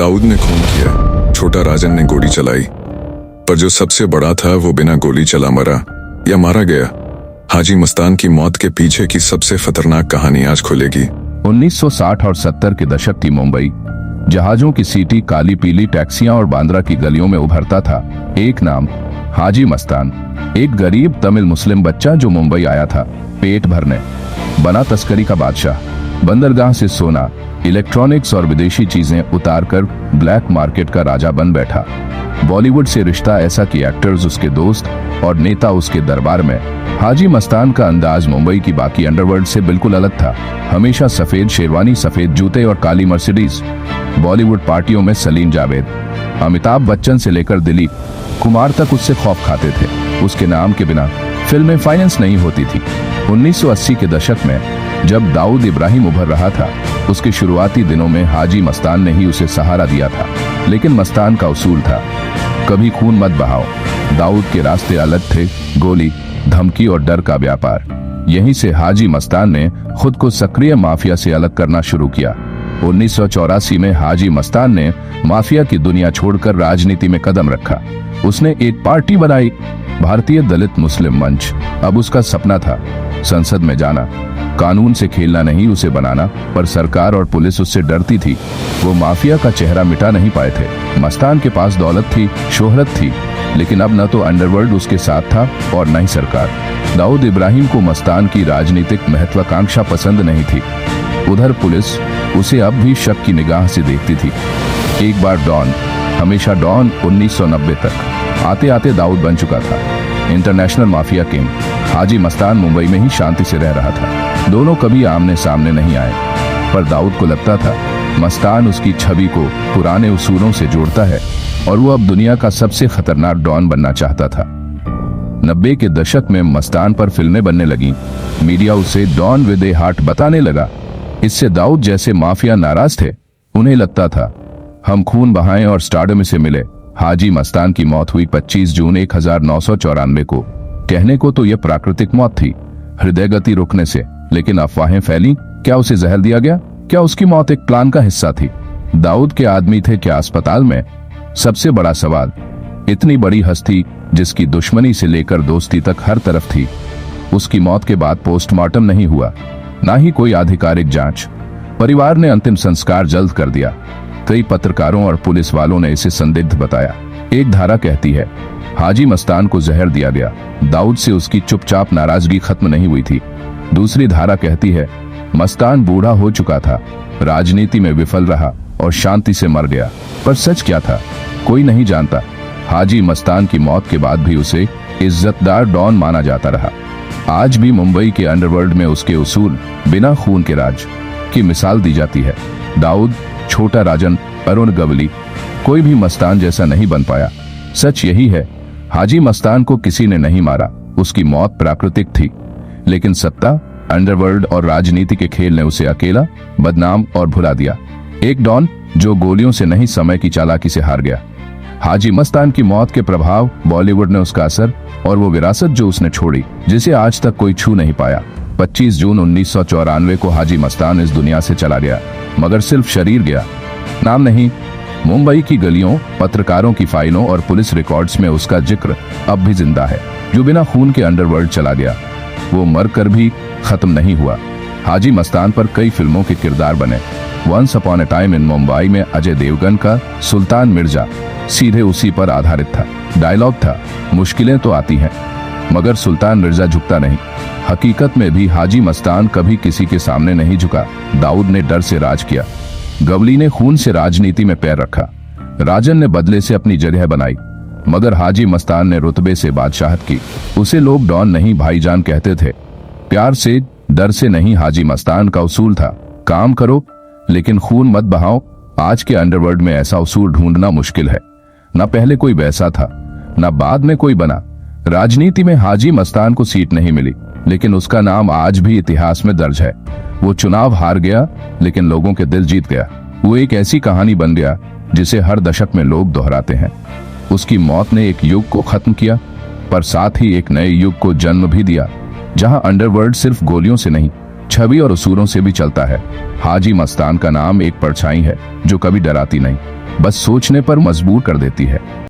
दाऊद ने खून किया, छोटा राजन ने गोली चलाई, पर जो सबसे बड़ा था वो बिना गोली चला मरा या मारा गया। हाजी मस्तान की मौत के पीछे की सबसे खतरनाक कहानी आज खुलेगी। 1960 और 70 के दशक थी मुंबई। जहाजों की सीटी, काली पीली टैक्सियां और बांद्रा की गलियों में उभरता था एक नाम, हाजी मस्तान। एक गरीब तमिल मुस्लिम बच्चा जो मुंबई आया था पेट भरने, बना तस्करी का बादशाह। बंदरगाह से सोना, इलेक्ट्रॉनिक्स और विदेशी चीजें उतारकर ब्लैक मार्केट का राजा बन बैठा। बॉलीवुड से रिश्ता ऐसा कि एक्टर्स उसके दोस्त और नेता उसके दरबार में। हाजी मस्तान का अंदाज मुंबई की बाकी अंडरवर्ल्ड से बिल्कुल अलग था। हमेशा सफेद शेरवानी, सफेद जूते और काली मर्सिडीज। बॉलीवुड पार्टियों में सलीम जावेद, अमिताभ बच्चन से लेकर दिलीप कुमार तक उससे खौफ खाते थे। उसके नाम के बिना फिल्में फाइनेंस नहीं होती थी। 1980 के दशक में जब दाऊद इब्राहिम उभर रहा था, उसके शुरुआती दिनों में हाजी मस्तान ने ही उसे सहारा दिया था। लेकिन मस्तान का उसूल था, कभी खून मत बहाओ। दाऊद के रास्ते अलग थे, गोली, धमकी और डर का व्यापार। यहीं से हाजी मस्तान ने खुद को सक्रिय माफिया से अलग करना शुरू किया। 1984 में हाजी मस्तान ने माफिया की दुनिया छोड़कर राजनीति में कदम रखा। उसने एक पार्टी बनाई, भारतीय दलित मुस्लिम मंच। अब उसका सपना था संसद में जाना, कानून से खेलना नहीं, उसे बनाना। पर सरकार और पुलिस उससे डरती थी। वो माफिया का चेहरा मिटा नहीं पाए थे। मस्तान के पास दौलत थी, शोहरत थी, लेकिन अब न तो अंडरवर्ल्ड उसके साथ था और न ही सरकार। दाऊद इब्राहिम को मस्तान की राजनीतिक महत्वाकांक्षा पसंद नहीं थी। उधर पुलिस उसे अब भी शक की निगाह से देखती थी। एक बार डॉन, हमेशा डॉन। 1990 तक आते आते दाऊद बन चुका था international mafia king. Haji Mastan Mumbai में ही शांति से रह रहा था। दोनों कभी आमने सामने नहीं आए, पर दाऊद को लगता था मस्तान उसकी छवि को पुराने उसूलों से जोड़ता है और वो अब दुनिया का सबसे खतरनाक डॉन बनना चाहता था। 90 के दशक में मस्तान पर फिल्में बनने लगी। मीडिया उसे डॉन विद ए हार्ट बताने लगा। इससे दाऊद जैसे माफिया नाराज थे। उन्हें लगता था हम खून बहाएं और स्टारडम से मिले। हाजी मस्तान की मौत हुई 25 जून 1994 को। कहने को तो यह प्राकृतिक मौत थी, हृदय गति रुकने से, लेकिन अफवाहें फैली। क्या उसे जहर दिया गया? क्या उसकी मौत एक प्लान का हिस्सा थी? दाऊद के आदमी थे क्या अस्पताल में? सबसे बड़ा सवाल। इतनी बड़ी हस्ती जिसकी दुश्मनी से लेकर दोस्ती तक हर तरफ थी, उसकी मौत के बाद पोस्टमार्टम नहीं हुआ, ना ही कोई आधिकारिक जांच। परिवार ने अंतिम संस्कार जल्द कर दिया। कई पत्रकारों और पुलिस वालों ने इसे संदिग्ध बताया। एक धारा कहती है हाजी मस्तान को जहर दिया गया, दाऊद से उसकी चुपचाप नाराजगी खत्म नहीं हुई थी। दूसरी धारा कहती है मस्तान बूढ़ा हो चुका था, राजनीति में विफल रहा और शांति से मर गया। पर सच क्या था, कोई नहीं जानता। हाजी मस्तान की मौत के बाद भी उसे इज्जतदार डॉन माना जाता रहा। आज भी मुंबई के अंडरवर्ल्ड में उसके उसूल, बिना खून के राज की मिसाल दी जाती है। दाऊद, छोटा राजन, अरुण गवली, कोई भी मस्तान जैसा नहीं बन पाया। सच यही है, हाजी मस्तान को किसी ने नहीं मारा, उसकी मौत प्राकृतिक थी। लेकिन सत्ता, अंडरवर्ल्ड और राजनीति के खेल ने उसे अकेला, बदनाम और भुला दिया। एक डॉन जो गोलियों से नहीं, समय की चालाकी से हार गया। हाजी मस्तान की मौत के प्रभाव, बॉलीवुड ने उसका असर और वो विरासत जो उसने छोड़ी, जिसे आज तक कोई छू नहीं पाया। 25 जून 1994 को हाजी मस्तान इस दुनिया से चला गया, मगर सिर्फ शरीर गया, नाम नहीं। मुंबई की गलियों, पत्रकारों की फाइलों और पुलिस रिकॉर्ड्स में उसका जिक्र अब भी जिंदा है। जो बिना खून के अंडरवर्ल्ड चला गया, वो मरकर भी खत्म नहीं हुआ। हाजी मस्तान पर कई फिल्मों के किरदार बने। Once upon a time in Mumbai में अजय देवगन का सुल्तान मिर्जा सीधे उसी पर आधारित था। डायलॉग था, मुश्किलें तो आती हैं, मगर सुल्तान मिर्जा झुकता नहीं। हकीकत में भी हाजी मस्तान कभी किसी के सामने नहीं झुका। दाऊद ने डर से राज किया, गवली ने खून से राजनीति में पैर रखा, राजन ने बदले से अपनी जगह बनाई, मगर हाजी मस्तान ने रुतबे से बादशाहत की। उसे लोग डॉन नहीं, भाईजान कहते थे, प्यार से, डर से नहीं। हाजी मस्तान का उसूल था, काम करो लेकिन खून मत बहाओ। आज के अंडरवर्ल्ड में ऐसा उसूल ढूंढना मुश्किल है। न पहले कोई वैसा था, न बाद में कोई बना। राजनीति में हाजी मस्तान को सीट नहीं मिली, लेकिन उसका नाम आज भी इतिहास में दर्ज है। वो चुनाव हार गया, लेकिन लोगों के दिल जीत गया। वो एक ऐसी कहानी बन गया जिसे हर दशक में लोग दोहराते हैं। उसकी मौत ने एक युग को खत्म किया, पर साथ ही एक नए युग को जन्म भी दिया, जहां अंडरवर्ल्ड सिर्फ गोलियों से नहीं, छवि और उसूलों से भी चलता है। हाजी मस्तान का नाम एक परछाई है जो कभी डराती नहीं, बस सोचने पर मजबूर कर देती है।